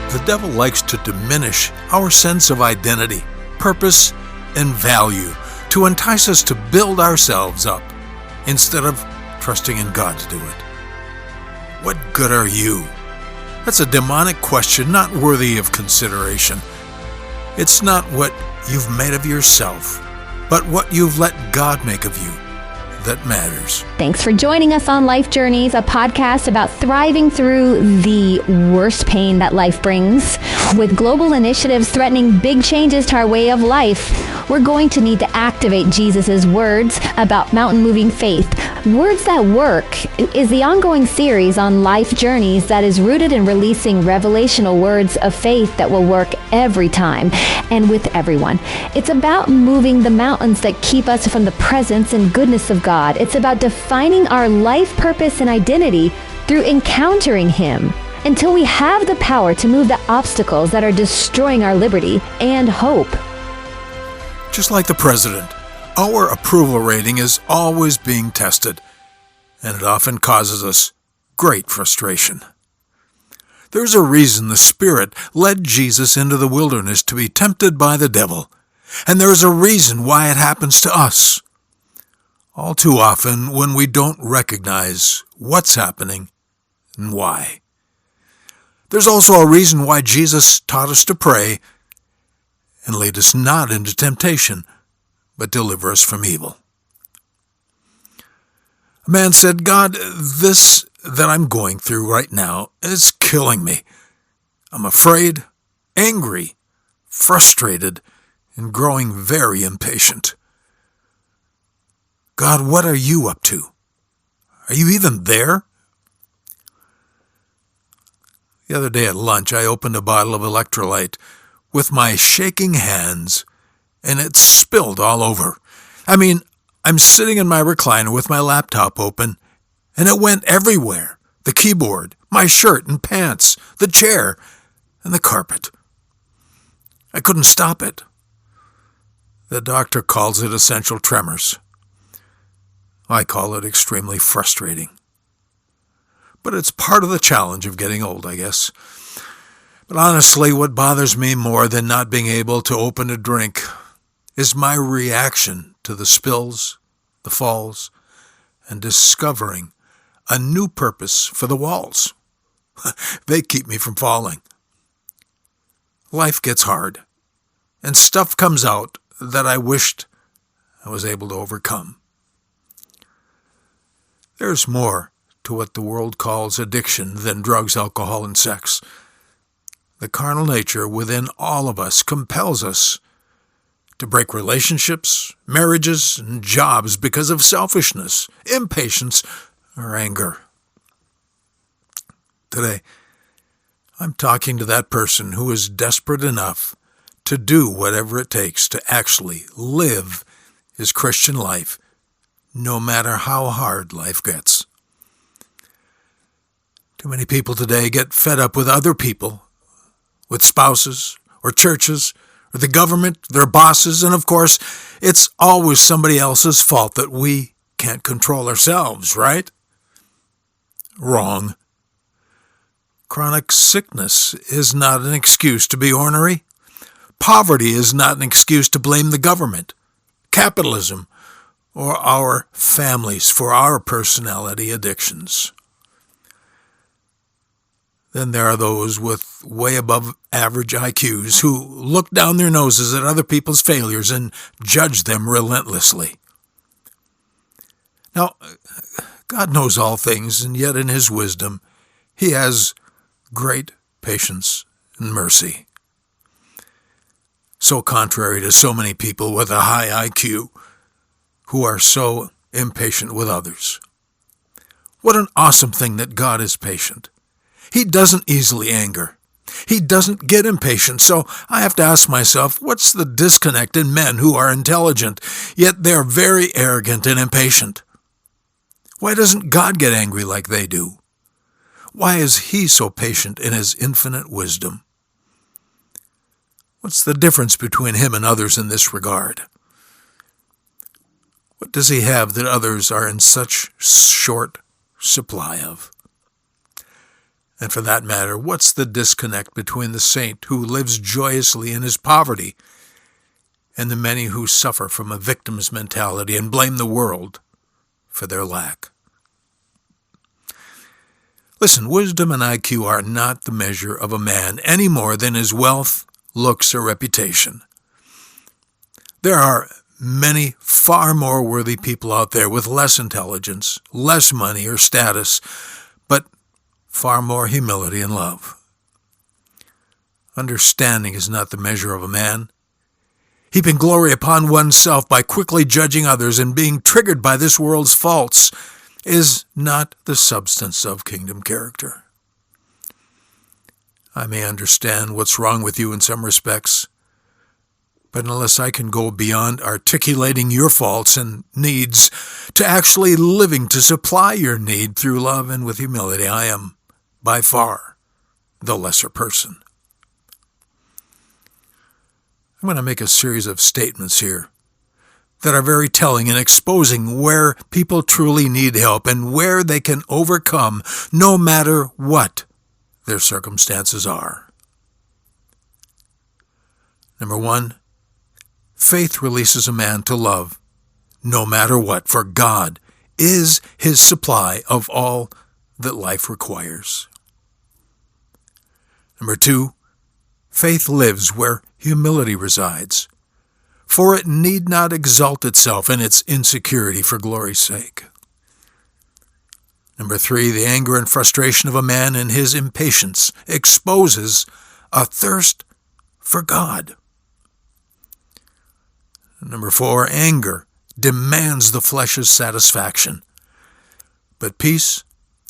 The devil likes to diminish our sense of identity, purpose, and value to entice us to build ourselves up instead of trusting in God to do it. What good are you? That's a demonic question not worthy of consideration. It's not what you've made of yourself, but what you've let God make of you that matters. Thanks for joining us on Life Journeys, a podcast about thriving through the worst pain that life brings. With global initiatives threatening big changes to our way of life, we're going to need to activate Jesus' words about mountain-moving faith. Words That Work is the ongoing series on Life Journeys that is rooted in releasing revelational words of faith that will work every time and with everyone. It's about moving the mountains that keep us from the presence and goodness of God. It's about defining our life purpose and identity through encountering Him until we have the power to move the obstacles that are destroying our liberty and hope. Just like the president, our approval rating is always being tested, and it often causes us great frustration. There's a reason the Spirit led Jesus into the wilderness to be tempted by the devil, and there's a reason why it happens to us. All too often when we don't recognize what's happening and why. There's also a reason why Jesus taught us to pray and lead us not into temptation, but deliver us from evil. A man said, God, this that I'm going through right now is killing me. I'm afraid, angry, frustrated, and growing very impatient. God, what are you up to? Are you even there? The other day at lunch, I opened a bottle of electrolyte with my shaking hands, and it spilled all over. I'm sitting in my recliner with my laptop open, and it went everywhere. The keyboard, my shirt and pants, the chair, and the carpet. I couldn't stop it. The doctor calls it essential tremors. I call it extremely frustrating. But it's part of the challenge of getting old, I guess. But honestly, what bothers me more than not being able to open a drink is my reaction to the spills, the falls, and discovering a new purpose for the walls. They keep me from falling. Life gets hard, and stuff comes out that I wished I was able to overcome. There's more to what the world calls addiction than drugs, alcohol, and sex. The carnal nature within all of us compels us to break relationships, marriages, and jobs because of selfishness, impatience, or anger. Today, I'm talking to that person who is desperate enough to do whatever it takes to actually live his Christian life, no matter how hard life gets. Too many people today get fed up with other people, with spouses, or churches, or the government, their bosses, and of course, it's always somebody else's fault that we can't control ourselves, right? Wrong. Chronic sickness is not an excuse to be ornery. Poverty is not an excuse to blame the government, capitalism, or our families for our personality addictions. Then there are those with way above average IQs who look down their noses at other people's failures and judge them relentlessly. Now, God knows all things, and yet in His wisdom, He has great patience and mercy. So contrary to so many people with a high IQ who are so impatient with others. What an awesome thing that God is patient. He doesn't easily anger. He doesn't get impatient, so I have to ask myself, what's the disconnect in men who are intelligent, yet they're very arrogant and impatient? Why doesn't God get angry like they do? Why is He so patient in His infinite wisdom? What's the difference between Him and others in this regard? What does He have that others are in such short supply of? And for that matter, what's the disconnect between the saint who lives joyously in his poverty and the many who suffer from a victim's mentality and blame the world for their lack? Listen, wisdom and IQ are not the measure of a man any more than his wealth, looks, or reputation. There are many far more worthy people out there with less intelligence, less money or status, but far more humility and love. Understanding is not the measure of a man. Heaping glory upon oneself by quickly judging others and being triggered by this world's faults is not the substance of kingdom character. I may understand what's wrong with you in some respects, but unless I can go beyond articulating your faults and needs to actually living to supply your need through love and with humility, I am by far the lesser person. I'm going to make a series of statements here that are very telling in exposing where people truly need help and where they can overcome no matter what their circumstances are. Number one, faith releases a man to love no matter what, for God is his supply of all that life requires. Number two, faith lives where humility resides, for it need not exalt itself in its insecurity for glory's sake. Number three, the anger and frustration of a man in his impatience exposes a thirst for God. Number four, anger demands the flesh's satisfaction, but peace,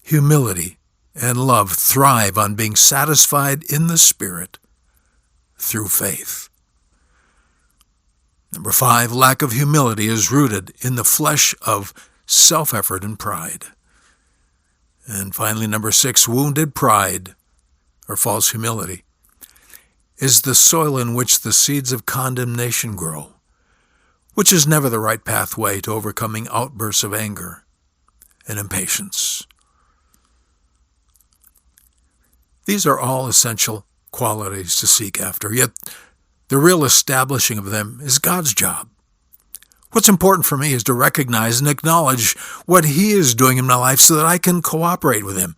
humility, and love thrive on being satisfied in the Spirit through faith. Number five, lack of humility is rooted in the flesh of self-effort and pride. And finally, number six, wounded pride, or false humility, is the soil in which the seeds of condemnation grow, which is never the right pathway to overcoming outbursts of anger and impatience. These are all essential qualities to seek after, yet the real establishing of them is God's job. What's important for me is to recognize and acknowledge what He is doing in my life so that I can cooperate with Him.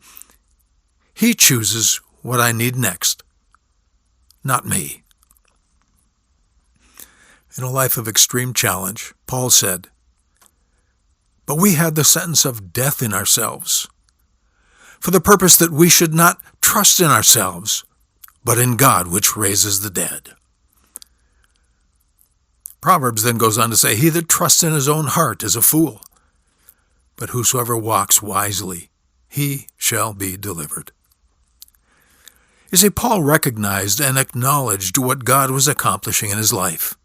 He chooses what I need next, not me. In a life of extreme challenge, Paul said, "But we had the sentence of death in ourselves, for the purpose that we should not trust in ourselves, but in God which raises the dead." Proverbs then goes on to say, "He that trusts in his own heart is a fool, but whosoever walks wisely, he shall be delivered." You see, Paul recognized and acknowledged what God was accomplishing in his life.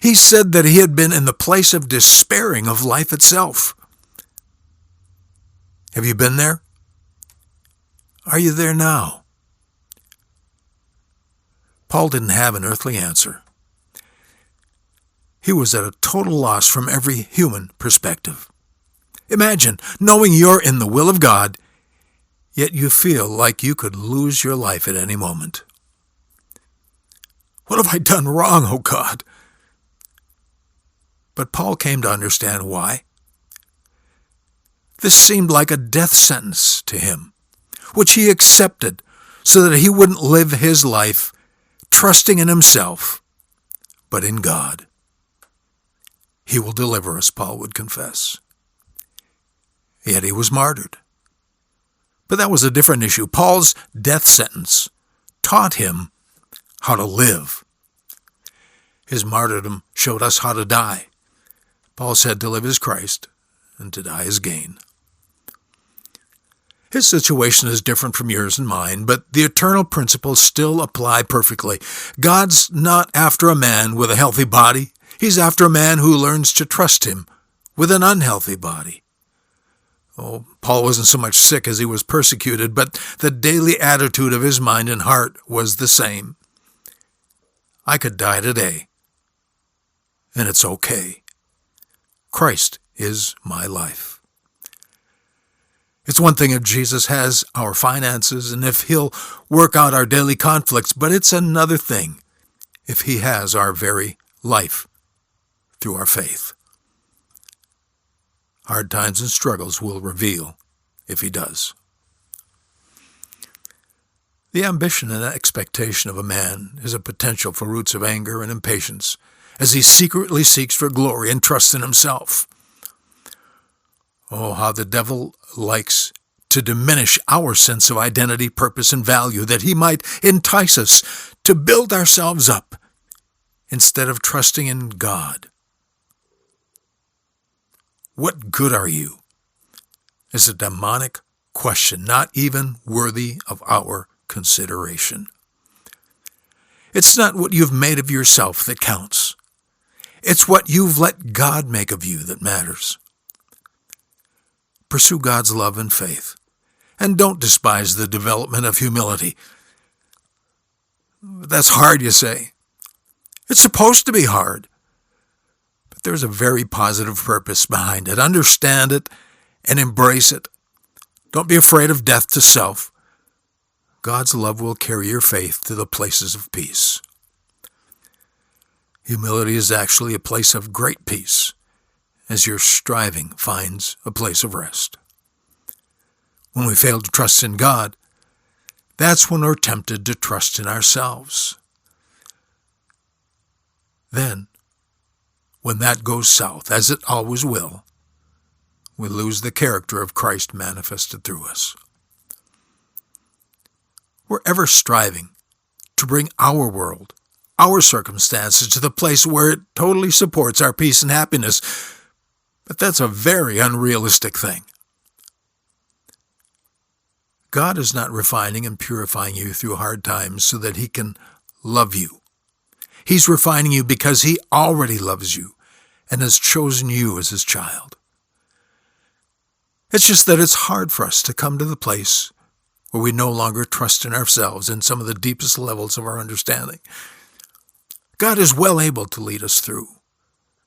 He said that he had been in the place of despairing of life itself. Have you been there? Are you there now? Paul didn't have an earthly answer. He was at a total loss from every human perspective. Imagine knowing you're in the will of God, yet you feel like you could lose your life at any moment. What have I done wrong, oh God? But Paul came to understand why. This seemed like a death sentence to him, which he accepted so that he wouldn't live his life trusting in himself, but in God. He will deliver us, Paul would confess. Yet he was martyred. But that was a different issue. Paul's death sentence taught him how to live. His martyrdom showed us how to die. Paul said to live is Christ, and to die is gain. His situation is different from yours and mine, but the eternal principles still apply perfectly. God's not after a man with a healthy body. He's after a man who learns to trust him with an unhealthy body. Oh, Paul wasn't so much sick as he was persecuted, but the daily attitude of his mind and heart was the same. I could die today, and it's okay. Christ is my life. It's one thing if Jesus has our finances and if he'll work out our daily conflicts, but it's another thing if he has our very life through our faith. Hard times and struggles will reveal if he does. The ambition and expectation of a man is a potential for roots of anger and impatience as he secretly seeks for glory and trust in himself. Oh, how the devil likes to diminish our sense of identity, purpose, and value, that he might entice us to build ourselves up instead of trusting in God. What good are you? Is a demonic question, not even worthy of our consideration. It's not what you've made of yourself that counts. It's what you've let God make of you that matters. Pursue God's love and faith, and don't despise the development of humility. That's hard, you say. It's supposed to be hard. But there's a very positive purpose behind it. Understand it and embrace it. Don't be afraid of death to self. God's love will carry your faith to the places of peace. Humility is actually a place of great peace, as your striving finds a place of rest. When we fail to trust in God, that's when we're tempted to trust in ourselves. Then, when that goes south, as it always will, we lose the character of Christ manifested through us. We're ever striving to bring our world, our circumstances to the place where it totally supports our peace and happiness. But that's a very unrealistic thing. God is not refining and purifying you through hard times so that he can love you. He's refining you because he already loves you and has chosen you as his child. It's just that it's hard for us to come to the place where we no longer trust in ourselves in some of the deepest levels of our understanding. God is well able to lead us through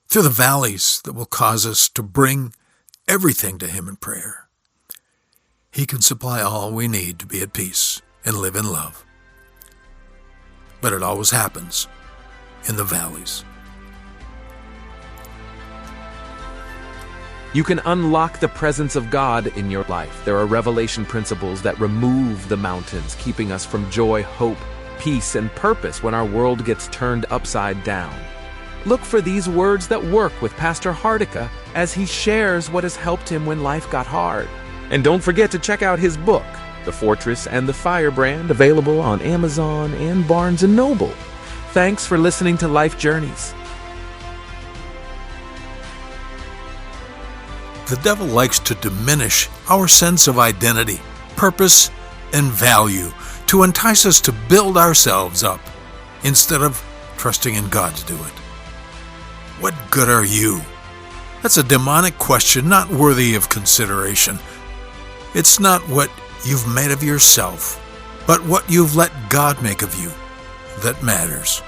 the valleys that will cause us to bring everything to him in prayer. He can supply all we need to be at peace and live in love. But it always happens in the valleys. You can unlock the presence of God in your life. There are revelation principles that remove the mountains, keeping us from joy, hope, peace, and purpose when our world gets turned upside down. Look for these words that work with Pastor Hardika as he shares what has helped him when life got hard. And don't forget to check out his book, The Fortress and the Firebrand, available on Amazon and Barnes & Noble. Thanks for listening to Life Journeys. The devil likes to diminish our sense of identity, purpose, and value to entice us to build ourselves up instead of trusting in God to do it. What good are you? That's a demonic question not worthy of consideration. It's not what you've made of yourself, but what you've let God make of you that matters.